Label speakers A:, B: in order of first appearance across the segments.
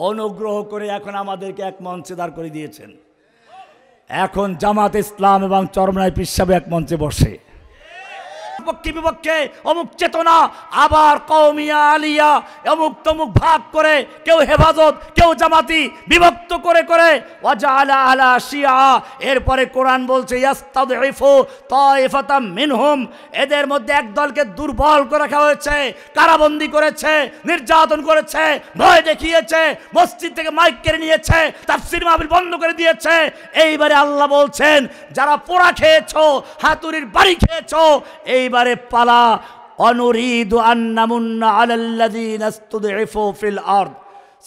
A: অনুগ্রহ করে এখন আমাদেরকে এক মঞ্চে দাঁড় করে দিয়েছেন। এখন জামাত ইসলাম এবং চরমনাই পীর সাহেব এক মঞ্চে বসে পক্ষে বিপক্ষে অমুক চেতনা, আবার কওমিয়া আলিয়া অমুক তমুক ভাগ করে, কেউ হেফাজত কেউ জামাতি বিভক্ত করে করে ওয়াজালা আলা শিয়া। এরপরে কোরআন বলছে ইয়াস্তাদঈফু তাইফাতাম মিনহুম, এদের মধ্যে এক দলকে দুর্বল করে রাখা হয়েছে, কারাবন্দী করেছে, নির্যাতন করেছে, ভয় দেখিয়েছে, মসজিদ থেকে মাইক কেড়ে নিয়েছে, তাফসীর মাহফিল বন্ধ করে দিয়েছে। এইবারে আল্লাহ বলছেন যারা পোড়া খেয়েছো, হাতুড়ির বাড়ি খেয়েছো, এইবারে পালা। অনুরিদু আন্নামুন্না আলাল্লাযীনা ইসতুদঈফু ফিল আরদ,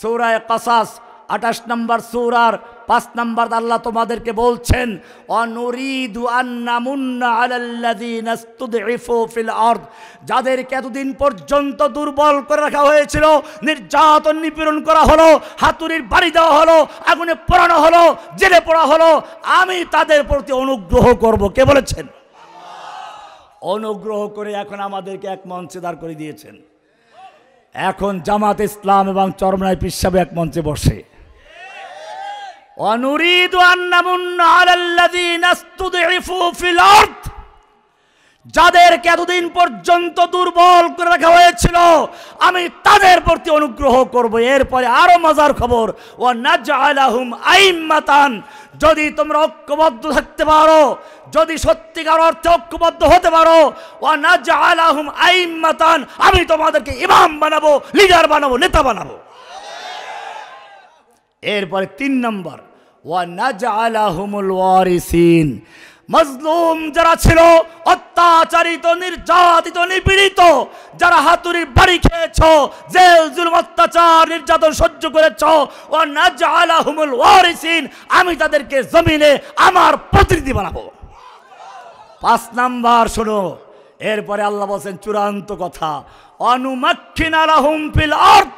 A: সূরা কাসাস 28 নম্বর সূরার 5 নম্বর আল্লাহ তোমাদেরকে বলছেন অনুরিদু আন্নামুন্না আলাল্লাযীনা ইসতুদঈফু ফিল আরদ, যাদেরকে এতদিন পর্যন্ত দুর্বল করে রাখা হয়েছিল, নির্যাতন নিপীড়ন করা হলো, হাতুড়ির বাড়ি দেওয়া হলো, আগুনে পোড়ানো হলো, জেলে পোড়া হলো, আমি তাদের প্রতি অনুগ্রহ করব। কে বলেছেন? অনুগ্রহ করে এখন আমাদেরকে এক মঞ্চে দাঁড় করে দিয়েছেন। এখন জামাত ইসলাম এবং চরমনাই পীর সাহেব এক মঞ্চে বসে অনুরিদু আন্নামুন্না আলাল্লাযীনা ইসতুদঈফু ফিল আরদ, যাদেরকে এতদিন পর্যন্ত দুর্বল করে রাখা হয়েছিল, আমি তাদের প্রতি অনুগ্রহ করব। এরপরে আরো মজার খবর, ওয়া নাজআলাহুম আইম্মাতান, যদি তোমরা ঐক্যবদ্ধ থাকতে পারো, যদি সত্যিকার অর্থে ঐক্যবদ্ধ হতে পারো, ওয়া নাজআলাহুম আইম্মাতান, আমি তোমাদেরকে ইমাম বানাবো, লিডার বানাবো, নেতা বানাবো। এরপরে 3 নম্বর, ওয়া নাজআলাহুমুল ওয়ারিসিন, মজলুম যারা ছিল, অত্যাচারিত, নির্যাতিত, নিপীড়িত, যারা হাতুড়ির বাড়ি খেয়েছ, জেল জুলুম অত্যাচার নির্যাতন সহ্য করেছ, ওয়া নাজআলাহুমুল ওয়ারিসিন, আমি তাদেরকে জমিনে আমার প্রতিনিধি বানাবো। 5 নাম্বার শোনো, এরপরে আল্লাহ বলেন চূড়ান্ত কথা, অনুমাক্খিনা লাহুম ফিল আরদ,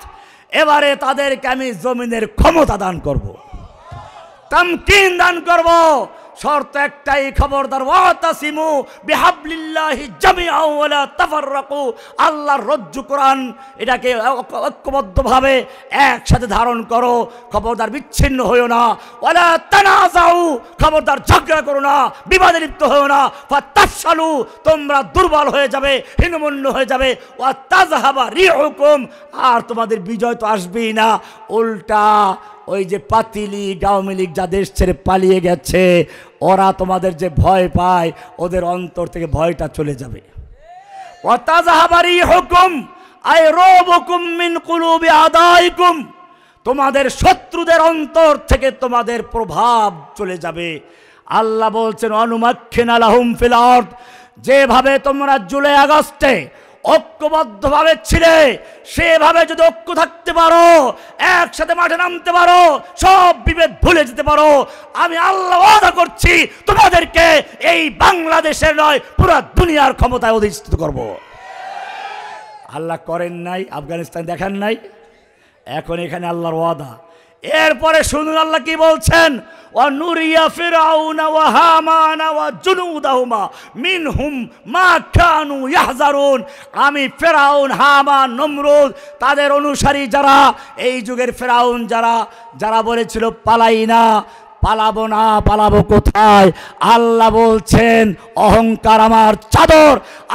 A: এবারে তাদেরকে আমি জমিনের ক্ষমতা দান করব, তামকিন দান করব। শর্ত একটাই, খবরদার, ওয়াতাসিমু বিহাবলিল্লাহি জামিআন ওয়া লা তাফাররাকু, আল্লাহর রজ্জু কোরআন, এটাকে ঐক্যবদ্ধভাবে একসাথে ধারণ করো, খবরদার বিচ্ছিন্ন হইও না। ওয়ালা তানাযাউ, খবরদার ঝগড়া করো না, বিবাদে লিপ্ত হইও না। ফাতাফশালু, তোমরা দুর্বল হয়ে যাবে, হীনমন্য হয়ে যাবে। ওয়া তাযহাবা রিহুকুম, আর তোমাদের বিজয় তো আসবেই না, উল্টা ওই যে পাতিলি আওয়ামী লীগ যা দেশ ছেড়ে পালিয়ে গেছে, ওরা তোমাদের যে ভয় পায়, ওদের অন্তর থেকে ভয়টা চলে যাবে। ওয়া তাযহাবা রিহুকুম আই রাবুকুম মিন কুলুবি আদাইকুম, তোমাদের শত্রুদের অন্তর থেকে তোমাদের প্রভাব চলে যাবে। আল্লাহ বলছেন অনুমাক্খিনা লাহুম ফিল আরদ, যেভাবে তোমরা জুলাই আগস্টে ঐক্যবদ্ধভাবে ছিলে, সেভাবে যদি ঐক্য থাকতে পারো, একসাথে মাঠে নামতে পারো, সব বিভেদ ভুলে যেতে পারো, আমি আল্লাহ ওয়াদা করছি তোমাদেরকে এই বাংলাদেশের নয় পুরো দুনিয়ার ক্ষমতায় অধিষ্ঠিত করব। আল্লাহ করেন নাই? আফগানিস্তান দেখেন নাই? এখন এখানে আল্লাহর ওয়াদা। এরপরে শুনুন আল্লাহ কি বলছেন, ওয়া নুরিয়া ফিরআউনা ওয়া হামানা ওয়া জুনুদাহুমা মিনহুম মা কানু ইয়াহজারুন, আমি ফিরআউন, হামান, নমরুদ, তাদের অনুসারী যারা, এই যুগের ফিরআউন যারা যারা বলেছিল পালাই না, পালাবো না, পালাবো কোথায়, আল্লাহ বলছেন অহংকার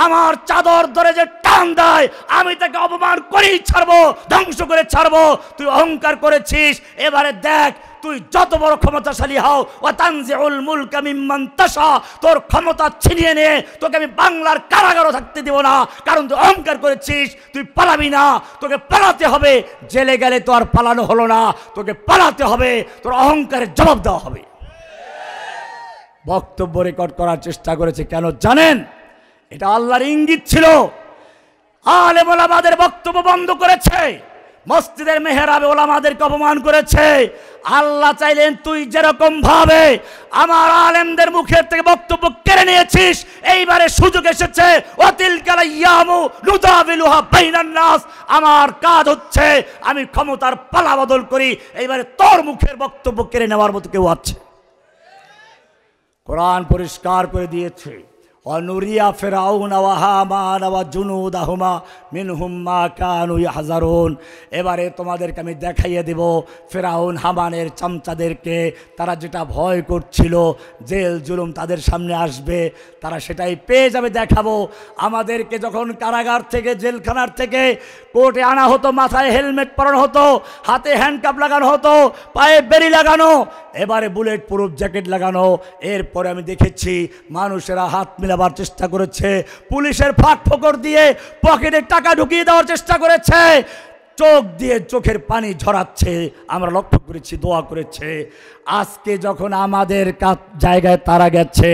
A: আমার চাদর ধরে যে টান দেয়, আমি তাকে অপমান করেই ছাড়বো, ধ্বংস করে ছাড়বো। তুই অহংকার করেছিস, এবারে দেখ তুই যত বড় ক্ষমতাশালী হও, ওয়া তানজিউল মুলকা মিম্মান তাশা, তোর ক্ষমতা ছিনিয়ে নিয়ে তোকে আমি বাংলার কারাগারও থাকতে দেব না, কারণ তুই অহংকার করেছিস। তুই পালাবি না, তোকে পালাতে হবে। জেলে গেলে তো আর পালানো হলো না, তোকে পালাতে হবে, তোর অহংকারের জবাব দেওয়া হবে। বক্তব্য রেকর্ড করার চেষ্টা করেছে, কেন জানেন? এটা আল্লাহর ইঙ্গিত ছিল। আলেম ওলামাদের বক্তব্য বন্ধ করেছে, মসজিদের মেহরাবে ওলামাদেরকে অপমান করেছে। আল্লাহ চাইলেন তুই যেরকম ভাবে আমার আলেমদের মুখের থেকে বক্তব্য কেড়ে নিয়েছিস, এইবারে সুযোগ এসেছে, ওয়াতিলকাল আইয়ামু নুদাবিলুহা বাইনান নাস, আমার কাজ হচ্ছে আমি ক্ষমতার পালা বদল করি, এইবারে তোর মুখের বক্তব্য কেড়ে নেওয়ার মতো কেউ আছে? কোরআন পরিষ্কার করে দিয়েছে, অনুরিয়া ফিরাউন ওয়া হামান ওয়া জুনুদাহুমা মিনহুম মা কানু ইয়াহজারুন। এবারে তোমাদেরকে আমি দেখাইয়ে দেব ফিরাউন হামানের চামচাদেরকে, তারা যেটা ভয় করছিল জেল জুলুম তাদের সামনে আসবে, তারা সেটাই পেয়ে যাবে, দেখাবো। আমাদেরকে যখন কারাগার থেকে জেলখানার থেকে কোর্টে আনা হতো, মাথায় হেলমেট পরানো হতো, হাতে হ্যান্ডকাপ লাগানো হতো, পায়ে বেরি লাগানো, এবারে বুলেট প্রুফ জ্যাকেট লাগানো। এরপরে আমি দেখেছি মানুষেরা হাত মিলাবার চেষ্টা করেছে, পুলিশের ফাঁক ফোকর দিয়ে পকেটে টাকা ঢুকিয়ে দেওয়ার চেষ্টা করেছে, চোখ দিয়ে চোখের পানি ঝরাচ্ছে, আমরা লক্ষ্য করেছি, দোয়া করেছে। আজকে যখন আমাদের জায়গায় তারা গেছে,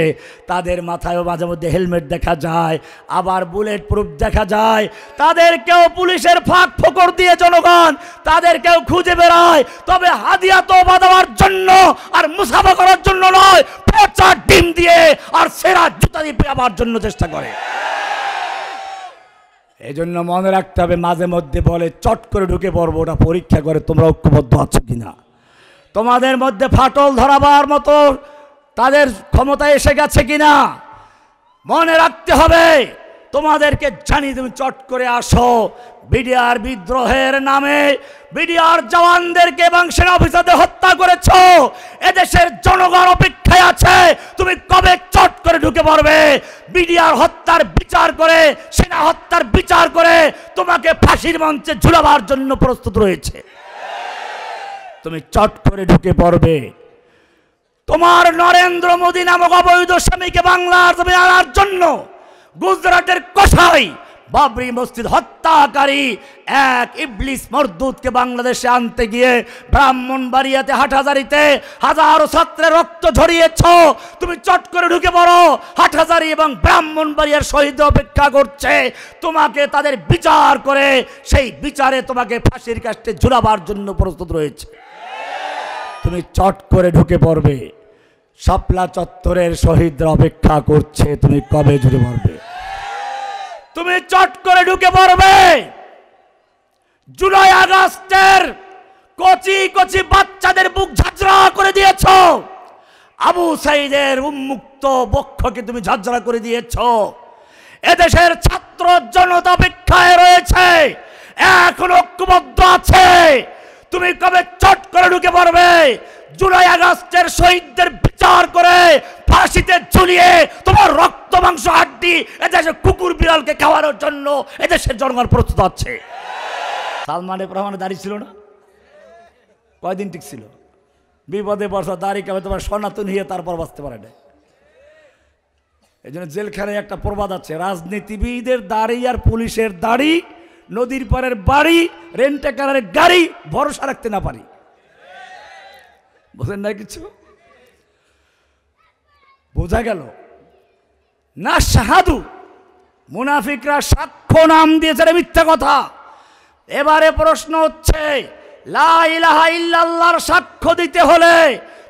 A: তাদের মাথায়ও মাঝে মধ্যে হেলমেট দেখা যায়, আবার বুলেট প্রুফ দেখা যায়, তাদেরকেও পুলিশের ফাঁক ফোকর দিয়ে জনগণ তাদেরকেও খুঁজে বেড়ায়, তবে হাদিয়া তওবা দেওয়ার জন্য আর মুসাফা করার জন্য নয়, পচা ডিম দিয়ে আর সেরা জুতা দিয়ে পেয়াবার জন্য চেষ্টা করে। এই জন্য মনে রাখতে হবে, মাঝে মধ্যে বলে চট করে ঢুকে পড়বো, ওটা পরীক্ষা করে তোমরা ঐক্যবদ্ধ আছো কিনা, তোমাদের মধ্যে ফাটল ধরাবার মতো তাদের ক্ষমতা এসে গেছে কিনা মনে রাখতে হবে। তোমাদেরকে জানি তুমি চট করে আসো, বিডিআর বিদ্রোহের নামে বিডিআর জওয়ানদেরকে এবং সেনা অফিসারদের হত্যা করেছো, এদেশের জনগণ অপেক্ষায় আছে তুমি কবে চট করে ঢুকে পড়বে। বিডিআর হত্যার বিচার করে, সেনা হত্যার বিচার করে তোমাকে ফাঁসির মঞ্চে ঝুলাবার জন্য প্রস্তুত রয়েছে, তুমি চট করে ঢুকে পড়বে। তোমার নরেন্দ্র মোদী নামক অবৈধ স্বামীকে বাংলার জমি আনার জন্য গুজরাটের কসাই বাবরি মসজিদ হত্যাকারী এক ইবলিস মরদুদকে বাংলাদেশে আনতে গিয়ে ব্রাহ্মণবাড়িয়াতে হাটহাজারিতে হাজারো ছাত্রের রক্ত ঝরিয়েছ, তুমি চট করে ঢুকে পড়ো। হাটহাজারি এবং ব্রাহ্মণবাড়িয়ার শহীদ অপেক্ষা করছে তোমাকে তাদের বিচার করে, সেই বিচারে তোমাকে ফাঁসির কাস্টে ঝুলাবার জন্য প্রস্তুত রয়েছে, তুমি চট করে ঢুকে পড়বে। শাপলা চত্বরের শহীদরা অপেক্ষা করছে, তুমি কবে ঢুকে পড়বে, তুমি চট করে ঢুকে পড়বে। জুলাই আগস্টের কচি কচি বাচ্চাদের বুক ঝাঁঝরা করে দিয়েছ, আবু সাইদের উন্মুক্ত বক্ষকে তুমি ঝাঁঝরা করে দিয়েছ। এদেশের ছাত্র জনতা অপেক্ষায় রয়েছে, এখন ঐক্যবদ্ধ আছে, তুমি কবে চট করে ঢুকে পড়বে। জুলাই আগস্টের শহীদদের বিচার করে ফাঁসিতে ঝুলিয়ে তোমার রক্ত মাংস হাড্ডি এদেশে কুকুর বিড়ালকে খাওয়ানোর জন্য এদেশের জনগণ প্রস্তুত আছে। সালমান এফ রহমানের দাড়ি ছিল না, কয়দিন ঠিক ছিল, বিপদে বর্ষা দাড়ি কাবে তোমার সনাতন হয়ে তারপর বাঁচতে পারে না। এই জন্য জেলখানায় একটা প্রবাদ আছে, রাজনীতিবিদের দাড়ি আর পুলিশের দাড়ি, নদীর পাড়ের বাড়ি, রেন্টাকারের গাড়ি, ভরসা রাখতে না পারি। বোঝেন না কিছু, বোঝা গেল না। শাহাদু মুনাফিকরা সাক্ষ্য নাম দিয়েছে মিথ্যা কথা। এবারে প্রশ্ন হচ্ছে, লা ইলাহা ইল্লাল্লাহর সাক্ষ্য দিতে হলে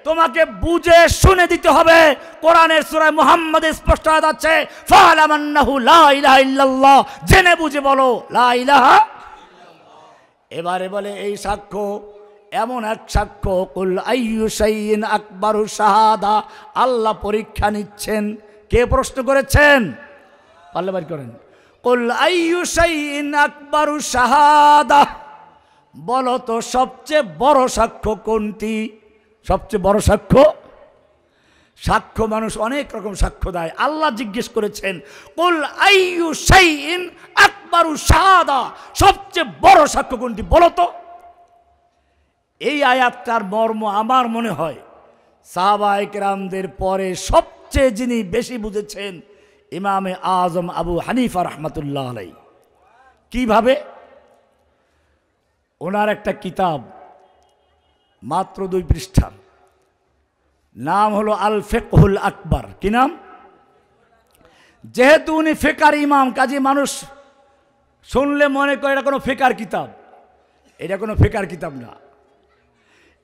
A: তোমাকে বুঝে শুনে দিতে হবে। কোরআনের সূরা মুহাম্মদে স্পষ্ট আছে, ফা'লাম আন্নাহু লা ইলাহা ইল্লাল্লাহ, জেনে বুঝে বলো লা ইলাহা। এবারে বলে এই সাক্ষ্য এমন এক সাক্ষ্য, কুল আইয়ু শাইইন আকবারু শাহাদা, আল্লাহ পরীক্ষা নিচ্ছেন। কে প্রশ্ন করেছেন? পাল্লা বাড়ি করেন। কুল আইয়ু শাইইন আকবারু শাহাদা, বলো তো সবচেয়ে বড় সাক্ষ্য কোনটি? সবচেয়ে বড় সাক্ষ্য, সাক্ষ্য মানুষ অনেক রকম সাক্ষ্য দেয়। আল্লাহ জিজ্ঞেস করেছেন কুল আইয়ু শাইইন আকবারু শাহাদা, সবচেয়ে বড় সাক্ষ্য কোনটি বলো তো। এই আয়াতটার মর্ম আমার মনে হয় সাহাবায়ে কেরামদের পরে সবচেয়ে যিনি বেশি বুঝেছেন ইমামে আজম আবু হানিফা রাহমাতুল্লাহ আলাইহি। কিভাবে? ওনার একটা কিতাব মাত্র 2 পৃষ্ঠার, নাম হলো আল ফিকহুল আকবার। কি নাম? যেহেতু উনি ফিকার ইমাম, কাজী মানুষ শুনলে মনে করে এটা কোনো ফিকার কিতাব, এটা কোনো ফিকার কিতাব না।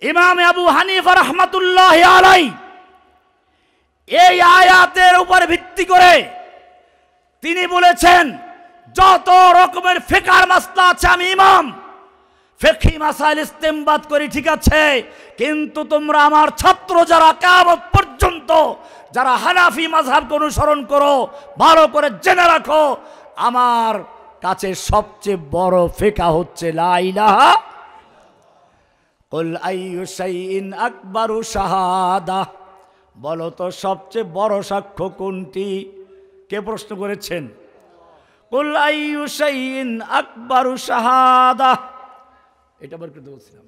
A: ইমাম আবু হানিফা রাহমাতুল্লাহি আলাইহি এই আয়াতের উপর ভিত্তি করে তিনি বলেছেন যত রকমের ফিকার মাসলা আছে আমি ইমাম, ফিকহি মাসাইল ইস্তেমবাদ করি, ঠিক আছে, কিন্তু তোমরা আমার ছাত্র যারা কিয়ামত পর্যন্ত যারা হানাফি মাযহাবকে অনুসরণ করো, ভালো করে জেনে রাখো আমার কাছে সবচেয়ে বড় ফিকহ হচ্ছে লা ইলাহা। কুল আইয়ু শাইইন আকবারু শাহাদা, বলো তো সবচেয়ে বড় সাক্ষ্য কোনটি? কে প্রশ্ন করেছেন? কুল আইয়ু শাইইন আকবারু শাহাদা, এটা বলতে বলছিলাম,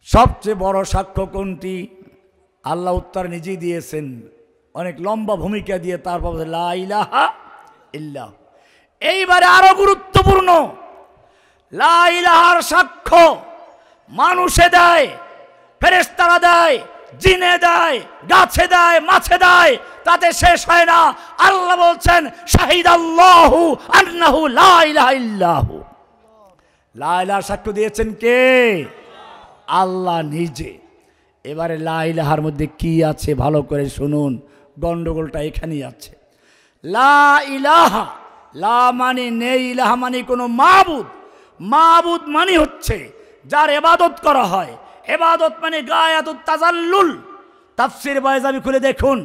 A: সবচেয়ে বড় সাক্ষ্য কোনটি? আল্লাহ উত্তর নিজেই দিয়েছেন অনেক লম্বা ভূমিকা দিয়ে, তারপর লা ইলাহা ইল্লাহ। এইবারে আরো গুরুত্বপূর্ণ, লা ইলাহার সাক্ষ্য মানুষে দেয়, ফেরেশতারা দেয়, জিনে দেয়, গাছে দেয়, মাছে দেয়, তাতে শেষ হয় না। আল্লাহ বলছেন শাহিদাল্লাহু আন্নাহু লা ইলাহা ইল্লাহু। লা ইলাহার সাক্ষ্য দিয়েছেন কে? আল্লাহ নিজে। এবারে লা ইলাহার মধ্যে কি আছে ভালো করে শুনুন, গন্ডগোলটা এখানেই আছে। লা ইলাহা, লা মানে নেই, ইলাহা মানে কোনো মাবুদ। মাবুদ মানে হচ্ছে যার ইবাদত করা হয়। ইবাদত মানে গায়াতুত তাজাল্লুল। তাফসীর বাইজাবি খুলে দেখুন,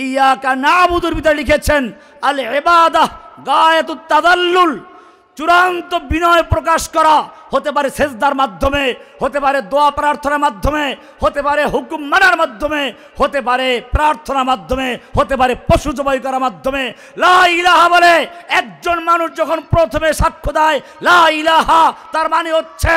A: ইয়াকা নাবুদুর ভিতরে লিখেছেন আল ইবাদাহ গায়াতুত তাজাল্লুল, চূড়ান্ত বিনয় প্রকাশ করা। হতে পারে সেজদার মাধ্যমে, হতে পারে দোয়া প্রার্থনার মাধ্যমে, হতে পারে হুকুম মানার মাধ্যমে, হতে পারে প্রার্থনার মাধ্যমে, হতে পারে পশু জবাই করার মাধ্যমে। লা ইলাহা বলে একজন মানুষ যখন প্রথমে সাক্ষ্য দেয় লা ইলাহা, তার মানে হচ্ছে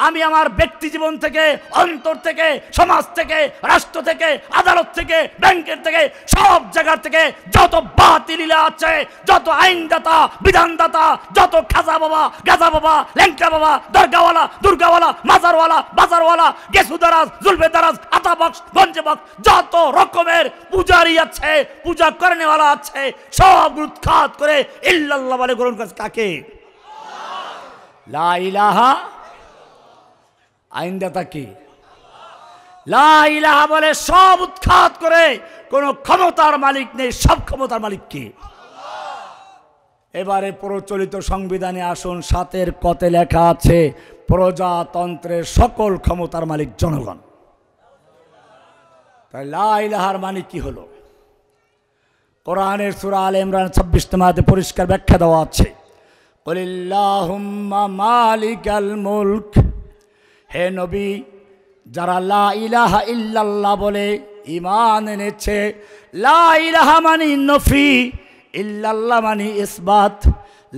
A: আমি আমার ব্যক্তি জীবন থেকে, অন্তর থেকে, সমাজ থেকে, রাষ্ট্র থেকে, আদালত থেকে, ব্যাংকের থেকে, সব জায়গা থেকে যত বাতিল আছে, যত আইনদাতা, বিধানদাতা, যত খাজা বাবা, গাজা বাবা, ল্যাংটা বাবা, দরগাওয়ালা, দুর্গাওয়ালা, মাজারওয়ালা, বাজারওয়ালা, গেসুদারাজ, জুলফেদারাজ, আতাবক্স, গঞ্জবক্স, যত রকমের পূজারি আছে, পূজা করেনেওয়ালা আছে, সব উৎখাত করে ইল্লাল্লাহ বলে গ্রহণ করেছে কাকে? লা ইলাহা। আইনদাতা কি? লা ইলাহা বলে সব উৎখাত করে, কোন ক্ষমতার মালিক নেই, সব ক্ষমতার মালিক কি? এবারে প্রচলিত সংবিধানে আসুন, ৭-এর কতে লেখা আছে প্রজাতন্ত্রের সকল ক্ষমতার মালিক জনগণ। তাই লা ইলাহার মানে কি হলো? কোরআনের সূরা আলে ইমরান ২৬ আয়াতে পরিষ্কার ব্যাখ্যা দেওয়া আছে, কুলিল্লাহুম্মা মালিকাল মুলক। হে নবী, যারা লা ইলাহা ইল্লাল্লাহ বলে ঈমান এনেছে, লা ইলাহা মানে নফি, ইল্লাল্লাহ মানে ইসবাত।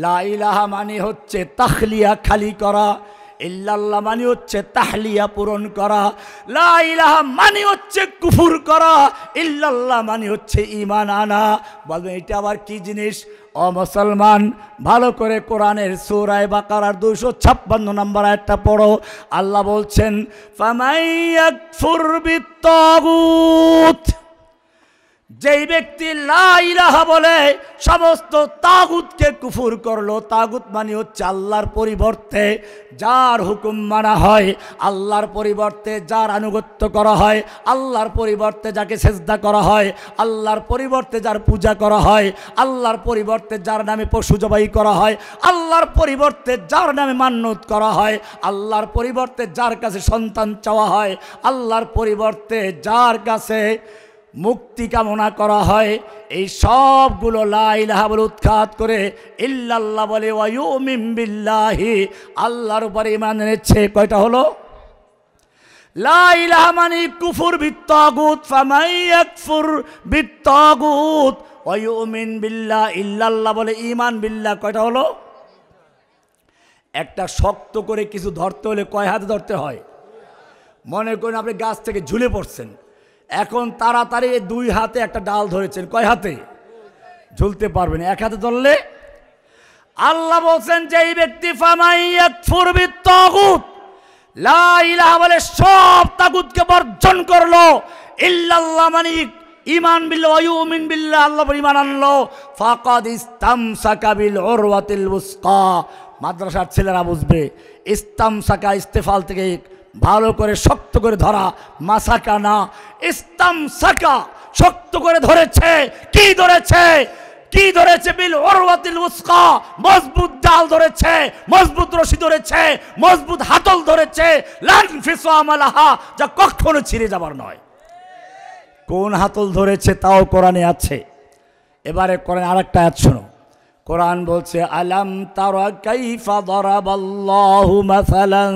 A: লা ইলাহা মানে হচ্ছে তাখলিয়া, খালি করা। ইল্লাল্লাহ মানে হচ্ছে তাহলিয়া, পূরণ করা। লা ইলাহা মানে হচ্ছে কুফর করা, ইল্লাল্লাহ মানে হচ্ছে ঈমান আনা। বলবেন এটা আবার কি জিনিস? ও মুসলমান, ভালো করে কোরআনের সূরা বাকারার 256 নম্বর আয়াতটা পড়ো। আল্লাহ বলছেন ফামাইয়াকফুর বিত্তাগুত, যেই ব্যক্তি লা ইলাহা বলে সমস্ত তাগুতকে কুফর করলো। তাগুত মানে হচ্ছে আল্লাহর পরিবর্তে যার হুকুম মানা হয়, আল্লাহর পরিবর্তে যার আনুগত্য করা হয়, আল্লাহর পরিবর্তে যাকে সেজদা করা হয়, আল্লাহর পরিবর্তে যার পূজা করা হয়, আল্লাহর পরিবর্তে যার নামে পশু জবাই করা হয়, আল্লাহর পরিবর্তে যার নামে মান্যত করা হয়, আল্লাহর পরিবর্তে যার কাছে সন্তান চাওয়া হয়, আল্লাহর পরিবর্তে যার কাছে মুক্তি কামনা করা হয়, এই সবগুলো লা ইলাহা বলে উৎখাত করে ইল্লাল্লাহ বলে ওয়া ইউমিন বিল্লাহি, আল্লাহর উপরে ঈমান এনেছে। কয়টা হলো? লা ইলাহা মানে কুফর বিত্তাগুত, ফামাইয়াকফুর বিত্তাগুত ওয়া ইউমিন বিল্লাহ, ইল্লাল্লাহ বলে ঈমান বিল্লাহ। কয়টা হলো? একটা শক্ত করে কিছু ধরতে হলে কয় হাতে ধরতে হয়? মনে করেন আপনি গাছ থেকে ঝুলে পড়ছেন, এখন তাড়াতাড়ি 2 হাতে একটা ডাল ধরেছেন, কয় হাতে ঝুলতে পারবেন? 1 হাতে ধরলে। আল্লাহ বলছেন যে এই ব্যক্তি ফামাইয়াকফুর বিত্তাগুত, লা ইলাহা বলে সব তাগুতকে বর্জন করলো, ইল্লাল্লাহ মানে ঈমান বিল্লাহ ওয়া ইউমিন বিল্লাহ, আল্লাহর উপর ঈমান আনলো, ফাকাদ ইসতামসাকা বিল উরওয়াতিল উসকা। মাদ্রাসার ছেলেরা বুঝবে, ইস্তামসাকা ইস্তেফাল থেকে ভালো করে শক্ত করে ধরা, মাসাকা না, ইস্তামসাকা শক্ত করে ধরেছে। কি ধরেছে? কি ধরেছে? বিল উরওয়াতিল উসকা, মজবুত ডাল ধরেছে, মজবুত রশি ধরেছে, মজবুত হাতল ধরেছে, লান ফিসামা লাহা, যা কখনো ছিঁড়ে যাবার নয়। কোন হাতল ধরেছে তাও কোরআনে আছে। এবারে কোরআন আরেকটা আয়াত শোনো। কোরআন বলছে আলাম তারা কাইফা দারাবাল্লাহু মাসালান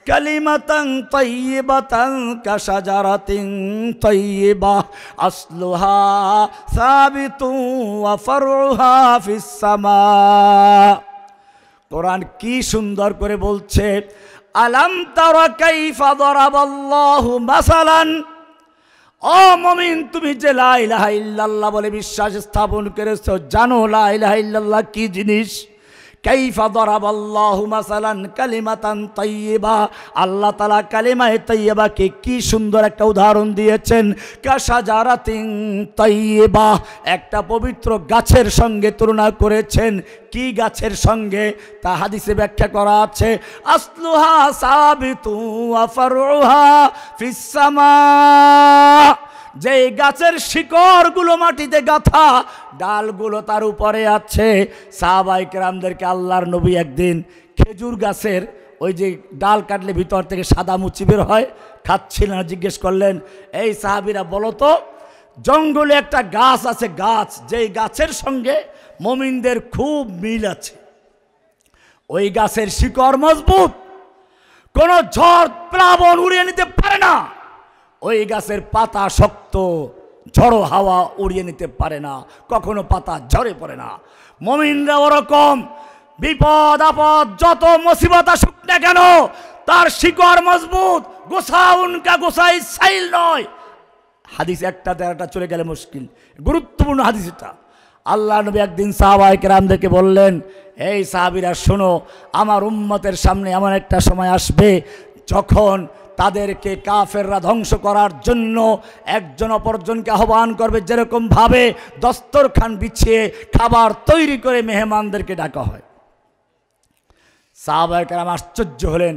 A: কালিমাতান তাইয়িবাতান কাশাজারাতিন তাইয়িবা আসলুহা সাবিতুন ওয়া ফারউহা ফিস সামা। কোরআন কি সুন্দর করে বলছে, আলাম তারা কাইফা দারাবাল্লাহু মাসালান, ও মুমিন তুমি যে লা ইলাহা ইল্লাল্লাহ বলে বিশ্বাস স্থাপন করেছো, জানো লা ইলাহা ইল্লাল্লাহ কি জিনিস? কাইফা দারাবাল্লাহু মাসালান কালিমাতান তাইয়্যিবা, আল্লাহ তাআলা কালিমায়ে তাইয়্যিবাকে কি সুন্দর একটা উদাহরণ দিয়েছেন। কাশাজারাতিন তাইয়্যিবা, একটা পবিত্র গাছের সঙ্গে তুলনা করেছেন। কি গাছের সঙ্গে? তা হাদিসে ব্যাখ্যা করা আছে, আসলুহা সাবিতু ওয়া ফারউহা ফিস সামা, যে গাছের শিকড়গুলো মাটিতে গাঁথা, ডালগুলো তার উপরে আছে। সাহাবায়ে কেরামদেরকে আল্লাহর নবী একদিন খেজুর গাছের ওই যে ডাল কাটলে ভিতর থেকে সাদা মুচি বের হয়, খাচ্ছিলেন, জিজ্ঞেস করলেন, এই সাহাবীরা বলো তো, জঙ্গলে একটা গাছ আছে, গাছ যেই গাছের সঙ্গে মুমিনদের খুব মিল আছে, ওই গাছের শিকড় মজবুত, কোনো ঝড় প্লাবন উড়িয়ে নিতে পারে না, ওই গাছের পাতা শক্ত, ঝড়ো হাওয়া উড়িয়ে নিতে পারে না, কখনো পাতা ঝরে পড়ে না। মুমিনরা ওরকম, বিপদ আপদ যত মুসিবত আসুক না কেন, তার শিকড় মজবুত, গোসাউনকা গোসাই সাইল নয়। হাদিস একটা দেড়টা চলে গেলে মুশকিল, গুরুত্বপূর্ণ হাদিস এটা। আল্লাহ নবী একদিন সাহাবায়ে কেরামদেরকে বললেন, এই সাহাবীরা শোনো, আমার উম্মতের সামনে এমন একটা সময় আসবে যখন তাদেরকে কাফেররা ধ্বংস করার জন্য একজন অপরজনকে আহ্বান করবে, যেরকম ভাবে দস্তরখান বিছিয়ে খাবার তৈরি করে মেহমানদেরকে ডাকা হয়। সাহাবায়ে কেরাম আশ্চর্য হলেন,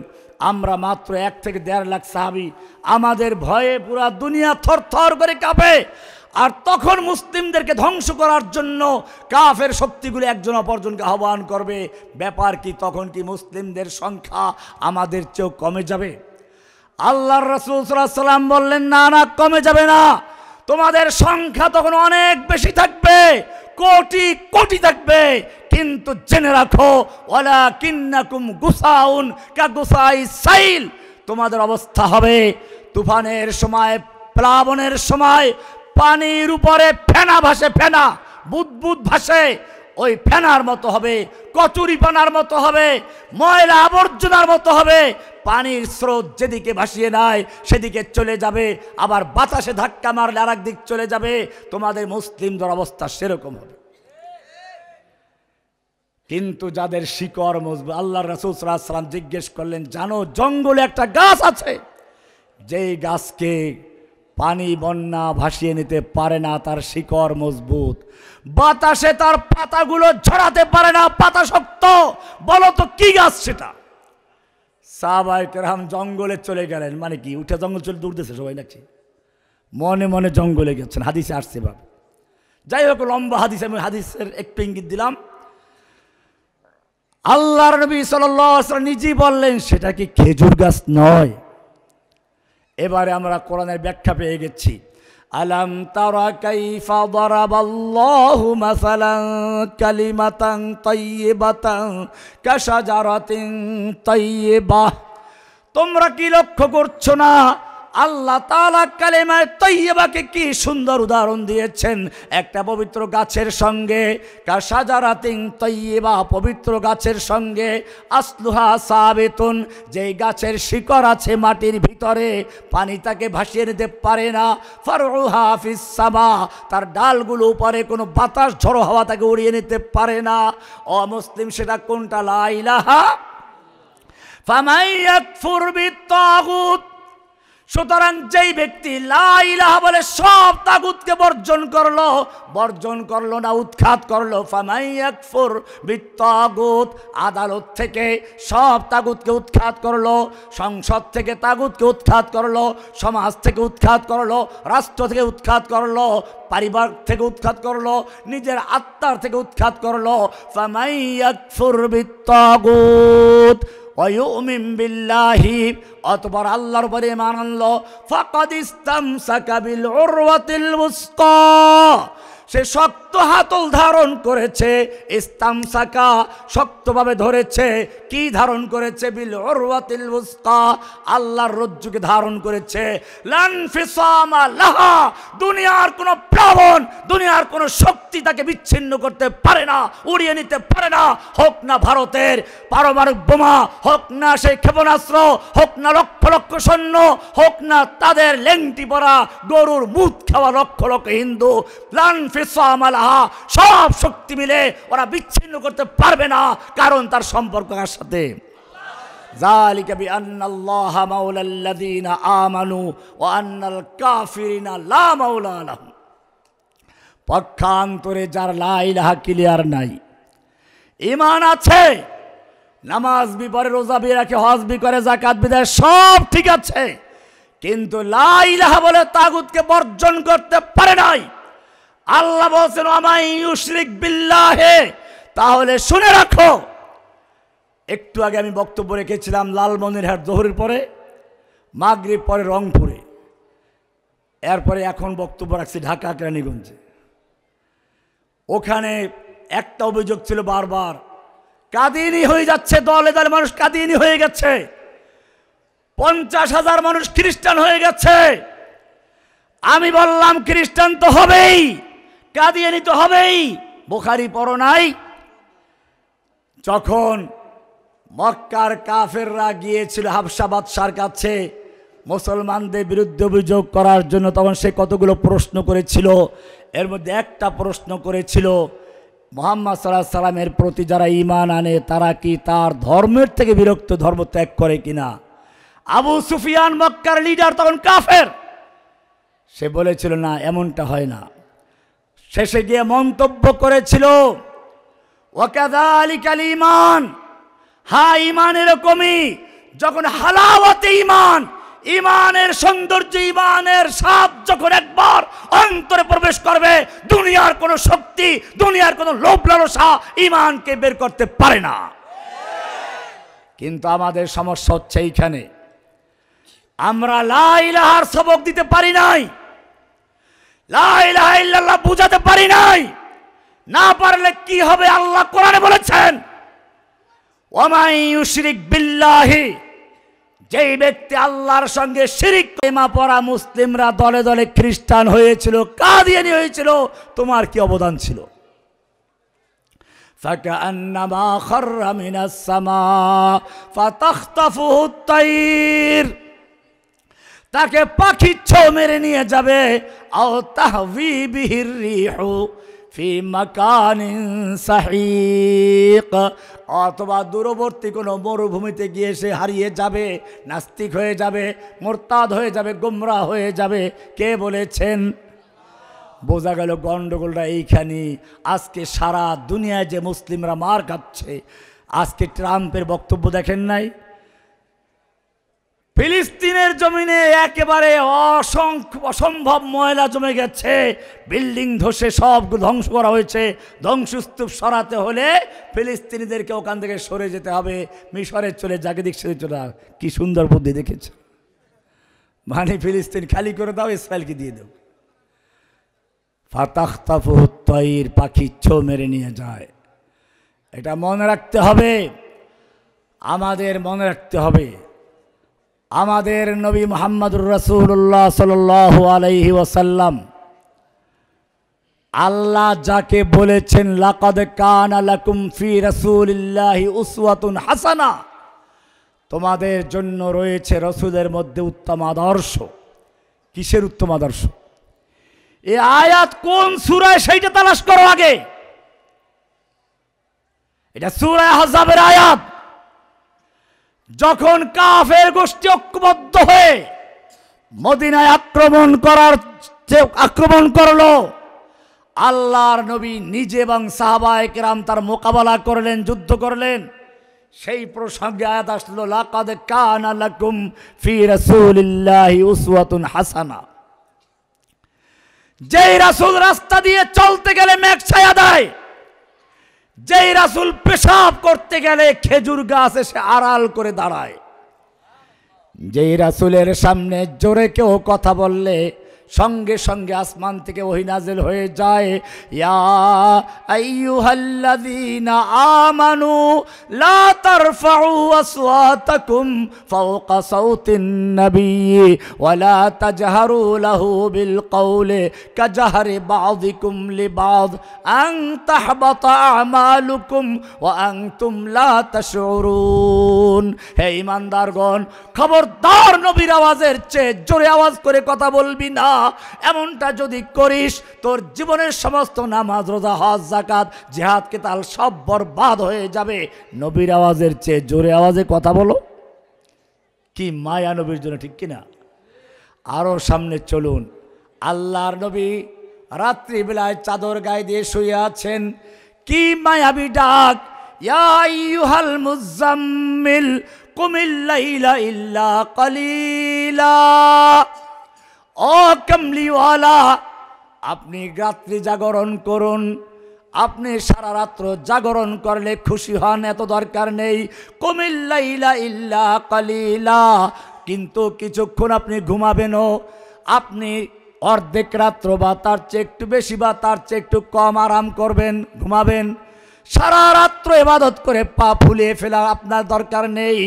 A: আমরা মাত্র 1 থেকে 1.5 লাখ সাহাবী, আমাদের ভয়ে পুরা দুনিয়া থরথর করে কাঁপে, আর তখন মুসলিমদেরকে ধ্বংস করার জন্য কাফের শক্তিগুলো একজন অপরজনকে আহ্বান করবে, ব্যাপার কি? তখন কি মুসলিমদের সংখ্যা আমাদের চেয়েও কমে যাবে? আল্লাহর রাসূল সাল্লাল্লাহু আলাইহি ওয়াসাল্লাম বললেন, না না, কমে যাবে না, তোমাদের সংখ্যা তখন অনেক বেশি থাকবে, কোটি কোটি থাকবে, কিন্তু জেনে রাখো, ওয়ালাকিন্নাকুম গুসাউন কাগুসাই সাইল, তোমাদের অবস্থা হবে তুফানের সময়, প্লাবনের সময় পানির উপরে ফেনা ভাসে, ফেনা বুদবুদ ভাসে, ওই ফেনার মতো হবে, কচুরি পানার মতো হবে, ময়লা আবর্জনার মতো হবে। পানির স্রোত যেদিকে ভাসিয়ে নেয় সেদিকে চলে যাবে, আবার বাতাসে ধাক্কা মারলে আর একদিক চলে যাবে। তোমাদের মুসলিমদের অবস্থা সেরকম হবে। কিন্তু যাদের শিকড় মজবুত, আল্লাহর রাসূল সাল্লাল্লাহু আলাইহি ওয়াসাল্লাম জিজ্ঞেস করলেন, জানো জঙ্গলে একটা গাছ আছে, যেই গাছকে পানি বন্যা ভাসিয়ে নিতে পারে না, তার শিকড় মজবুত, বাতাসে তার পাতাগুলো ঝরাতে পারে না, পাতা শক্ত, বলো তো কি গাছ সেটা? সাহাবায়ে কেরাম জঙ্গলে চলে গেলেন, মানে কি উঠে জঙ্গল চলে দৌড়তেছে সবাই নাকি, মনে মনে জঙ্গলে গেছেন, হাদিসে আসছে ভাবে। যাই হোক, লম্বা হাদিস, আমি হাদিসের একটু ইঙ্গিত দিলাম। আল্লাহর নবী সাল্লাল্লাহু আলাইহি ওয়াসাল্লাম নিজেই বললেন, সেটা কি খেজুর গাছ নয়? এবারে আমরা কোরআনের ব্যাখ্যা পেয়ে গেছি। আলাম তারা কাইফা দারাবাল্লাহু মাসালান কালিমাতান তাইয়্যিবাতান কাশাজারাতিন তাইয়্যিবাহ, তোমরা কি লক্ষ্য করছো না আল্লাহ তাআলা কালিমায়ে তাইয়্যিবাকে কি সুন্দর উদাহরণ দিয়েছেন একটা পবিত্র গাছের সঙ্গে। কাশাজারাতিন তাইয়্যিবা, পবিত্র গাছের সঙ্গে, আসলুহা সাবিতুন, যেই গাছের শিকড় আছে মাটির ভিতরে, পানি তাকে ভাসিয়ে নিতে পারে না, ফারউহা ফিস সামা, তার ডালগুলো উপরে কোনো বাতাস ঝড়ো হাওয়া তাকে উড়িয়ে নিতে পারে না। অমুসলিম সেটা কোনটা? লা ইলাহা। ফামান ইয়াকফুর বিত-তাগুত, সুতরাং যেই ব্যক্তি লা ইলাহা বলে সব তাগুতকে বর্জন করলো না, উৎখাত করলো, ফামাই ইয়াকফুর বিত্তাগুত, আদালত থেকে সব তাগুতকে উৎখাত করলো, সংসদ থেকে তাগুতকে উৎখাত করলো, সমাজ থেকে উৎখাত করলো, রাষ্ট্র থেকে উৎখাত করলো, পরিবার থেকে উৎখাত করলো, নিজের আত্মার থেকে উৎখাত করলো, ফামাই ইয়াকফুর বিত্তাগুত ওয়ায়ুমিন বিল্লাহি, অতঃপর আল্লাহর উপরে ঈমান আনলো, ফাকাদ ইসতামসাকা বিল উরওয়াতিল উসকা, সে শক্ত হাতল ধারণ করেছে, ইসতামসাকা শক্তভাবে ধরেছে, কি ধারণ করেছে? বিল উরওয়াতিল উসকা, আল্লাহর রজ্জুকে ধারণ করেছে। লান ফিসামা লাহা, দুনিয়ার কোনো প্লাবন, দুনিয়ার কোনো শক্তি তাকে বিচ্ছিন্ন করতে পারে না, উড়িয়ে নিতে পারে না। হোক না ভারতের পারমাণবিক বোমা, হোক না সেই ক্ষেপণাস্ত্র, হোক না লক্ষ লক্ষ সৈন্য, হোক না তাদের লেংটি পরা গরুর মুখ খাওয়া লক্ষ লক্ষ হিন্দু, লান ফিসামা লাহা, সব শক্তি মিলে ওরা বিচ্ছিন্ন করতে পারবে না। কারণ তার সম্পর্ক কার সাথে? যালিকা বিআন্নাল্লাহা মাওলাল্লাযীনা আমানু ওয়া আন্নাল কাফিরিনা লা মাওলা লাহুম। পক্ষান্তরে যার লা ইলাহা ক্লিয়ার নাই, ঈমান আছে, নামাজ বি পড়ে, রোজা বি রাখে, হজ বি করে, যাকাত বি দেয়, সব ঠিক আছে, কিন্তু লা ইলাহা বলে তাগুতকে বর্জন করতে পারে নাই। আল্লাহ বলছেন ওয়ামাই ইউশরিক বিল্লাহি, তাহলে শুনে রাখো। একটু আগে আমি বক্তব্য রেখেছিলাম লালমনিরহাট জোহরের পরে, মাগরিব পরে রংপুরে, এরপরে এখন বক্তব্য রাখছি ঢাকা কেরানীগঞ্জে। ওখানে একটা অভিযোগ ছিল বারবার, কাদিয়ানী হয়ে যাচ্ছে, দলে দলে মানুষ কাদিয়ানী হয়ে গেছে, 50,000 মানুষ খ্রিস্টান হয়ে গেছে। আমি বললাম খ্রিস্টান তো হবেই, কাদিয়ানী তো হবেই। বুখারী পড়ো নাই? যখন মক্কার কাফেররা গিয়েছিল হাবশা বাদশার কাছে মুসলমানদের বিরুদ্ধে অভিযোগ করার জন্য, তখন সে কতগুলো প্রশ্ন করেছিল। এর মধ্যে একটা প্রশ্ন করেছিল, মুহাম্মদ সাল্লাল্লাহু আলাইহি সাল্লামের প্রতি যারা ঈমান আনে তারা কি তার ধর্মের থেকে বিরক্ত, ধর্ম ত্যাগ করে কিনা। আবু সুফিয়ান মক্কার লিডার, তখন কাফের, সে বলেছিল না, এমনটা হয় না। শেষে গিয়ে মন্তব্য করেছিল ওয়াকাযালিকাল ঈমান, হ্যাঁ ঈমান এরকমই, যখন হালাওয়াতে ঈমান, ঈমানের সৌন্দর্য, ঈমানের স্বাদ যখন একবার অন্তরে প্রবেশ করবে, দুনিয়ার কোনো শক্তি, দুনিয়ার কোনো লোভ লালসা ঈমানকে বের করতে পারে না। কিন্তু আমাদের সমস্যা হচ্ছে এইখানে, আমরা লা ইলাহার সবক দিতে পারি নাই, লা ইলাহা ইল্লাল্লাহ বুঝাতে পারি নাই। না পারলে কি হবে? আল্লাহ কোরআনে বলেছেন ওয়ামাই ইউশরিক বিল্লাহি, যেই ব্যক্তি আল্লাহর সঙ্গে শিরিক, কালিমা পড়া মুসলিমরা দলে দলে খ্রিস্টান হয়েছিল, কাদিয়ানী হয়েছিল, তোমার কি অবদান ছিল? ফাকান্নামা খাররা মিনাস সামা ফাতাখতাফুহু আত-তায়র, তাকে পাখি ছোঁ মেরে নিয়ে যাবে, আও তাহবি বিহির রিহু ফি মাকানিন সাহিক, অথবা দূরবর্তী কোনো মরুভূমিতে গিয়ে সে হারিয়ে যাবে, নাস্তিক হয়ে যাবে, মুরতাদ হয়ে যাবে, গোমরাহ হয়ে যাবে। কে বলেছেন? বোঝা গেল গন্ডগোলটা এইখানে। আজকে সারা দুনিয়ায় যে মুসলিমরা মার খাচ্ছে, আজকে ট্রাম্পের বক্তব্য দেখেন নাই? ফিলিস্তিনের জমিনে একেবারে অসম্ভব ময়লা জমে গেছে, বিল্ডিং ধসে সব ধ্বংস করা হয়েছে। ধ্বংসস্তূপ সরাতে হলে ফিলিস্তিনিদেরকে ওখান থেকে সরে যেতে হবে, মিশরে চলে যাকে দিক সরে চলে। কি সুন্দর বুদ্ধি দেখেছে, মানে ফিলিস্তিন খালি করে দাও, ইসরায়েলকে দিয়ে দাও। ফাতাখতাফুহু আত-তায়র, পাখি ছোঁ মেরে নিয়ে যায়। এটা মনে রাখতে হবে, আমাদের মনে রাখতে হবে। আমাদের নবী মুহাম্মদুর রাসূলুল্লাহ সাল্লাল্লাহু আলাইহি ওয়াসাল্লাম, আল্লাহ যাকে বলেছেন লাকাদ কানা লাকুম ফি রাসূলিল্লাহি উসওয়াতুন হাসানা, তোমাদের জন্য রয়েছে রাসূলের মধ্যে উত্তম আদর্শ। কিসের উত্তম আদর্শ? এই আয়াত কোন সূরায় সেইটা তালাশ করো আগে। এটা সূরা আহজাবের আয়াত। যখন কাফের গোষ্ঠী ঐক্যবদ্ধ হয়ে মদিনায় আক্রমণ করলো। আল্লাহর নবী নিজে এবং সাহাবায়ে কেরাম তার মোকাবেলা করলেন, যুদ্ধ করলেন। সেই প্রসঙ্গে আয়াত আসলো, লাকাদ কানা লাকুম ফি রাসূলিল্লাহি উসওয়াতুন হাসানা। যেই রাসূল রাস্তা দিয়ে চলতে গেলে মেঘ ছায়া দেয়, যেই রাসূল পেশাব করতে গেলে খেজুর গাছ এসে আড়াল করে দাঁড়ায়, যেই রাসূলের সামনে জোরে কেউ কথা বললে সঙ্গে সঙ্গে আসমান থেকে ওহী নাযিল হয়ে যায়, ইয়া আইয়ুহাল্লাযীনা আমানু লা তারফাউ আসওয়াতাকুম ফাওকা সাওতিন নাবিয়্যি ওয়া লা তাজহারু লাহু বিল কওলি কাজহরি বাযিকুম লিবায আন তাহবাতা আমালুকুম ওয়া আনতুম লা তাশউরুন। হে ঈমানদারগণ, খবরদার নবীর আওয়াজের চেয়ে জোরে আওয়াজ করে কথা বলবি না। এমনটা যদি করিস, তোর জীবনের সমস্ত নামাজ, রোজা, হজ, যাকাত, জিহাদ, কিতাল সব বরবাদ হয়ে যাবে। নবীর আওয়াজের চেয়ে জোরে আওয়াজে কথা বলো। কি মায়া নবীর জন্য, ঠিক কিনা? আরো সামনে চলুন। আল্লাহর নবী রাত্রিবেলায় চাদর গায়ে দিয়ে শুয়ে আছেন। কি মায়াবী ডাক, ইয়া আইয়ুহাল মুজাম্মিল কুমিল লাইলা ইল্লা কালিলা। ও কামলিওয়ালা, আপনি রাত্রি জাগরণ করুন। আপনি সারা রাত্র জাগরণ করলে খুশি হন, এত দরকার নেই। কুমিল লাইলা ইল্লা কালিলা, কিন্তু কিছুক্ষণ আপনি ঘুমাবেনও। আপনি অর্ধেক রাত্র বা তার চেয়ে একটু বেশি বা তার চেয়ে একটু কম আরাম করবেন, ঘুমাবেন। সারা রাত্র ইবাদত করে পা ফুলিয়ে ফেলা আপনার দরকার নেই।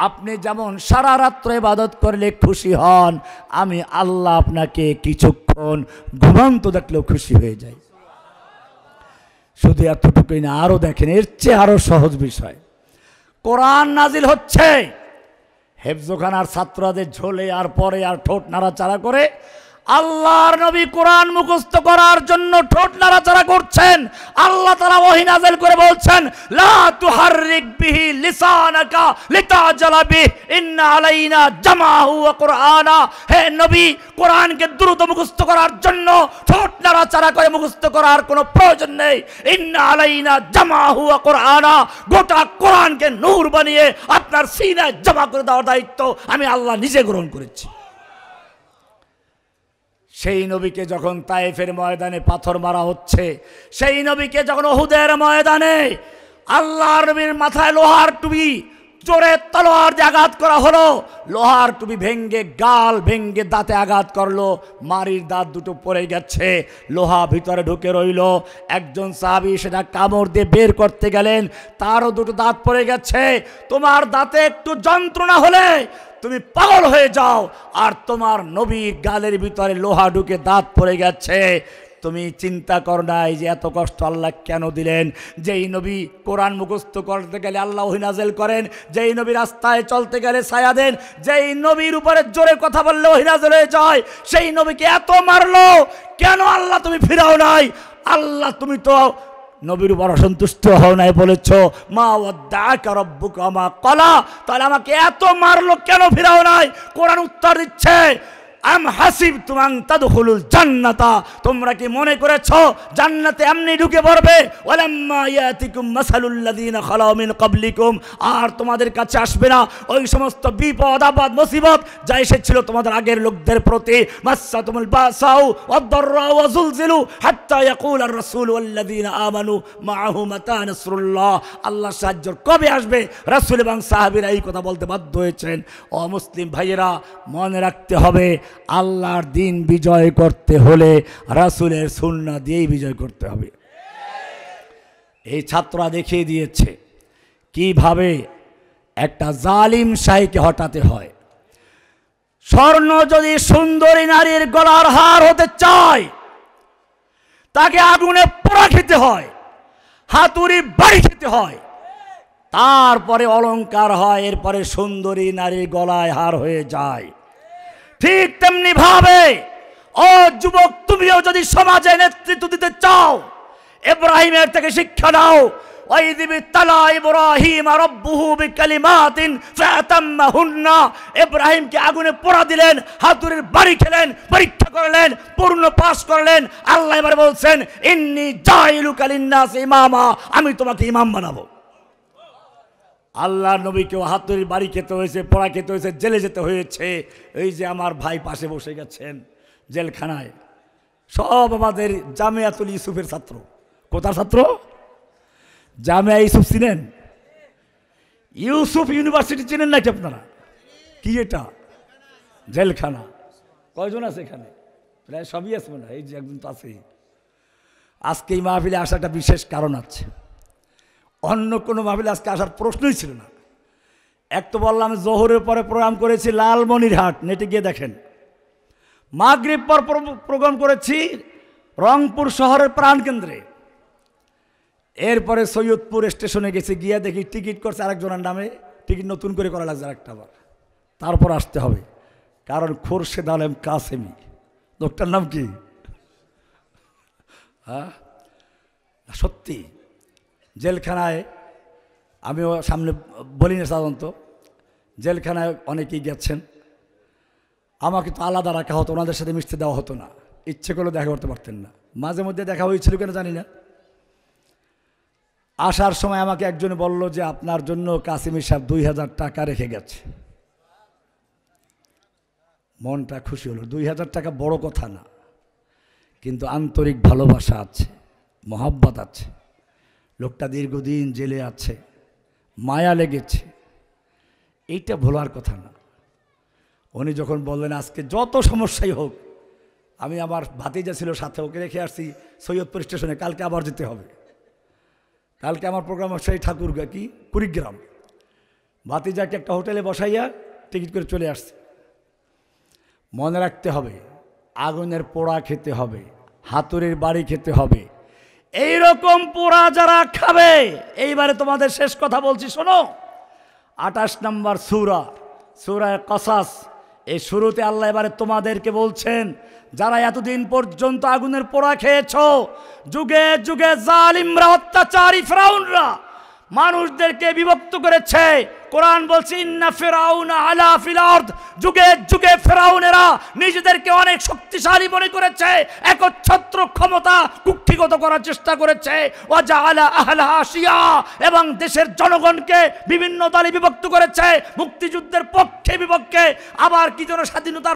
A: আপনি যেমন সারা রাত্র ইবাদত করলে খুশি হন, আমি আল্লাহ আপনাকে কিছুক্ষণ ঘুমন্ত দেখলেও খুশি হয়ে যাই। শুধু এতটুকুই না, আরো দেখেন, এর চেয়ে আরো সহজ বিষয়। কোরআন নাজিল হচ্ছে, হেফজখানার ছাত্রদের ঝোলে আর পরে আর ঠোঁট নাড়াচাড়া করে। আল্লাহর নবী কোরআন মুখস্থ করার জন্য ঠোঁট নাড়াচাড়া করছেন। আল্লাহ তাআলা ওহী নাযিল করে বলছেন, লা তুহাররিক বিহি লিসানাকা লিতাজালা বিহি ইন্না আলাইনা জামাহু ওয়া কুরআনা। হে নবী, কোরআনকে দ্রুত মুখস্থ করার জন্য ঠোঁট নাড়াচাড়া করে মুখস্থ করার কোনো প্রয়োজন নেই। ইন্না আলাইনা জামাহু ওয়া কুরআনা, গোটা কোরআনকে নূর বানিয়ে আপনার সিনায় জমা করে দেওয়ার দায়িত্ব আমি আল্লাহ নিজে গ্রহণ করেছি। সেই নবীকে যখন তায়েফের ময়দানে পাথর মারা হচ্ছে, সেই নবীকে যখন উহুদের ময়দানে আল্লাহর নবীর মাথায় লোহার টুপি জোরে তলোয়ার দিয়ে আঘাত করা হলো, লোহার টুপি ভেঙ্গে গাল ভেঙ্গে দাঁতে আঘাত করলো, মারির দাঁত দুটো পড়ে গেছে, লোহা ভিতরে ঢুকে রইল। একজন সাহাবী সেটা কামড় দিয়ে বের করতে গেলেন, তারও দুটো দাঁত পড়ে গেছে। তোমার দাঁতে একটু যন্ত্রণা হলে তুমি পাগল হয়ে যাও, আর তোমার নবী গালের ভিতরে লোহা ঢুকে দাঁত পড়ে গেছে, তুমি চিন্তা করো নাই যে এত কষ্ট আল্লাহ কেন দিলেন। যেই নবী কোরআন মুখস্থ করতে গেলে আল্লাহ ওহী নাযিল করেন, যেই নবী রাস্তায় চলতে গেলে ছায়া দেন, যেই নবীর উপরে জোরে কথা বললে ওহী নাযিল হয়ে যায়, সেই নবীকে এত মারলো কেন আল্লাহ তুমি ফিরাও নাই? আল্লাহ তুমি তো নবীর উপর অসন্তুষ্ট হও নাই, বলেছ মা ওয়াদ্দাআকা রাব্বুকা মা ক্বালা, তাহলে আমাকে এত মারলো কেন ফিরাও নাই? কোরআন উত্তর দিচ্ছে, আম হাসিবতুম আন তাদখুলুল জান্নাতা, তোমরা কি মনে করেছো জান্নাতে এমনি ঢুকে পড়বে? ওয়ালাম্মা ইয়াতিকুম মাসালুল লাযিনা খালাউ মিন ক্বাবলিকুম, আর তোমাদের কাছে আসবে না ওই সমস্ত বিপদ আপদ মুসিবত যা এসেছিল তোমাদের আগের লোকদের প্রতি। মাসাতুমুল বাসাউ ওয়াদ-দাররা ওয়া যুলজিলু হাত্তা ইয়াকুলার রাসূল ওয়াল লাযিনা আমানু মাআহু মাতা নাসরুল্লাহ, আল্লাহর সাহায্য কবে আসবে? রাসূল এবং সাহাবীরা এই কথা বলতে বাধ্য হয়েছেন। ও মুসলিম ভাইয়েরা, মনে রাখতে হবে, আল্লাহর দিন বিজয় করতে হলে রাসূলের সুন্নাহ দিয়েই বিজয় করতে হবে। এই ছাত্ররা দেখিয়ে দিয়েছে কিভাবে একটা জালিম শাহীকে হটাতে হয়। স্বর্ণ যদি সুন্দরী নারীর গলার হার হতে চায়, তাকে আগুনে পোড়া খেতে হয়, হাতুড়ি বাড়ি খেতে হয়, তারপরে অলংকার হয়, এরপরে সুন্দরী নারীর গলায় হার হয়ে যায়। ঠিক তেমনি ভাবে ও যুবক, তুমিও যদি সমাজে নেতৃত্ব দিতে চাও, ইব্রাহিমের থেকে শিক্ষা নাও। ওয়াইয ইবতালা ইব্রাহিম রাব্বুহু বিকালিমাতিন ফাতাম্মাহুন্না, ইব্রাহিমকে আগুনে পোড়া দিলেন, হাতুড়ির বাড়ি খেলেন, পরীক্ষা করলেন, পূর্ণ পাস করলেন। আল্লাহ এবারে বলছেন ইন্নী জাইলুকা লিন্নাসি ইমামা, আমি তোমাকে ইমাম বানাবো। আল্লাহর নবীকেও হাতুড়ির বাড়ি খেতে হয়েছে, পোড়া খেতে হয়েছে, জেলে যেতে হয়েছে। এই যে আমার ভাই পাশে বসে গেছেন জেলখানায়, সব আমাদের জামিয়াতুল ইউসুফের ছাত্র। কোথার ছাত্র? জামিয়া ইউসুফ চিনেন? ইউসুফ ইউনিভার্সিটি চিনেন নাকি আপনারা? কি এটা? জেলখানা। কয়জন আছে এখানে? প্রায় সবই আছে মনে হয়, এই যে একজন তো আছেই। আজকে এই মাহফিলে আসার একটা বিশেষ কারণ আছে, অন্য কোনো মাহফিলে আজকে আসার প্রশ্নই ছিল না। এক তো বললাম জোহরের পরে প্রোগ্রাম করেছি লালমনিরহাট, নেটে গিয়ে দেখেন। মাগরিব পর প্রোগ্রাম করেছি রংপুর শহরের প্রাণকেন্দ্রে। এরপরে সৈয়দপুর স্টেশনে গেছি, গিয়ে দেখি টিকিট করছে আরেকজনের নামে, টিকিট নতুন করে করা লাগছে আরেকটা আবার, তারপর আসতে হবে। কারণ খোরশেদ আলম কাসেমি লোকটার নাম কি? হ্যাঁ সত্যি জেলখানায়, আমিও সামনে বলি না সাধারণত, জেলখানায় অনেকেই গেছেন। আমাকে তো আলাদা রাখা হতো, ওনাদের সাথে মিশতে দেওয়া হতো না, ইচ্ছে করলে দেখা করতে পারতেন না। মাঝে মধ্যে দেখা হয়েছিল কেন জানি না। আসার সময় আমাকে একজনে বলল যে আপনার জন্য কাসেমি সাহেব 2000 টাকা রেখে গেছে। মনটা খুশি হলো। 2000 টাকা বড় কথা না, কিন্তু আন্তরিক ভালোবাসা আছে, মহাব্বত আছে। লোকটা দীর্ঘদিন জেলে আছে, মায়া লেগেছে, এইটা ভোলার কথা না। উনি যখন বললেন আজকে যত সমস্যাই হোক, আমি আমার ভাতিজা ছিল সাথে, ওকে রেখে আসছি সৈয়দপুর স্টেশনে, কালকে আবার যেতে হবে। কালকে আমার প্রোগ্রাম সেই ঠাকুরগা কি কুড়িগ্রাম, ভাতিজাকে একটা হোটেলে বসাইয়া টিকিট করে চলে আসছে। মনে রাখতে হবে, আগুনের পোড়া খেতে হবে, হাতুড়ির বাড়ি খেতে হবে। এই রকম পোড়া যারা খাবে, এইবারে তোমাদের শেষ কথা বলছি শোনো। 28 নম্বর সূরা, সূরা কসাস, এই শুরুতে আল্লাহ এবারে তোমাদেরকে বলছেন যারা এতদিন পর্যন্ত আগুনের পোড়া খেয়েছো, যুগে যুগে জালিমরা, অত্যাচারী ফিরাউনরা মানুষদেরকে বিভক্ত করেছে। কোরআন বলছে ইন্না ফিরাউনা আলা ফিল আরদ, যুগে যুগে ফিরাউনেরা নিজেদেরকে অনেক শক্তিশালী মনে করেছে, একচ্ছত্র ক্ষমতা কুক্ষিগত করার চেষ্টা করেছে। ওয়া জাআলা আহলাহা শিয়া, এবং দেশের জনগণকে বিভিন্ন দলে বিভক্ত করেছে, মুক্তিযুদ্ধের পক্ষে বিপক্ষে, আবার কি যেন স্বাধীনতার